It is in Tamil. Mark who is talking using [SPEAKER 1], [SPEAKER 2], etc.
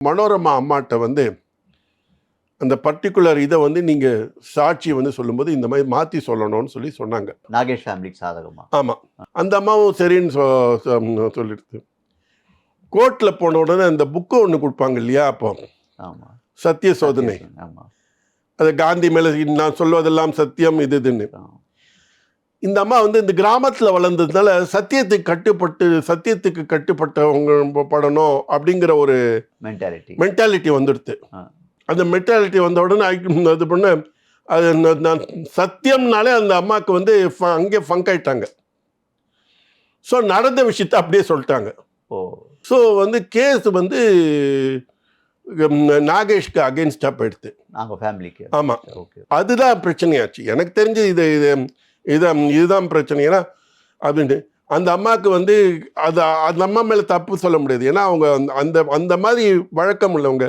[SPEAKER 1] மனோரமா அம்மாட்ட வந்து அந்த பர்டிகுலர் இதை வந்து நீங்கள் சாட்சி வந்து சொல்லும்போது இந்த மாதிரி மாற்றி சொல்லணும்னு சொன்னாங்க.
[SPEAKER 2] நாகேஷ் ஃபேமிலிக்கு சாதகமா?
[SPEAKER 1] ஆமாம். அந்த அம்மாவும் சரின்னு சொல்லிடுது. கோர்ட்டில் போன உடனே அந்த புக்கு ஒன்று கொடுப்பாங்க இல்லையா, அப்போ
[SPEAKER 2] ஆமாம்,
[SPEAKER 1] சத்திய சோதனை.
[SPEAKER 2] ஆமாம்,
[SPEAKER 1] அது காந்தி மேலே நான் சொல்வதெல்லாம் சத்தியம் இதுன்னு. இந்த அம்மா வந்து இந்த கிராமத்தில் வளர்ந்ததுனால சத்தியத்துக்கு கட்டுப்பட்டவங்க படணும் அப்படிங்கிற ஒரு மென்டாலிட்டி வந்துடுது. அந்த மென்டாலிட்டி வந்த உடனே அது பண்ண அது நான் சத்தியம்னாலே அந்த அம்மாவுக்கு வந்து அங்கே ஃபங்க் ஆயிட்டாங்க. ஸோ நடந்த விஷயத்தை அப்படியே சொல்லிட்டாங்க. ஸோ வந்து கேஸ் வந்து நாகேஷ்க்கு அகெயின்ஸ்டாக போயிடுது. ஆமாம், அதுதான் பிரச்சனையாச்சு. எனக்கு தெரிஞ்சு இதுதான் பிரச்சனை. ஏன்னா அப்படின்ட்டு அந்த அம்மாவுக்கு வந்து அந்த அம்மா மேலே தப்பு சொல்ல முடியாது. ஏன்னா அவங்க அந்த மாதிரி வழக்கம் உள்ளவங்க.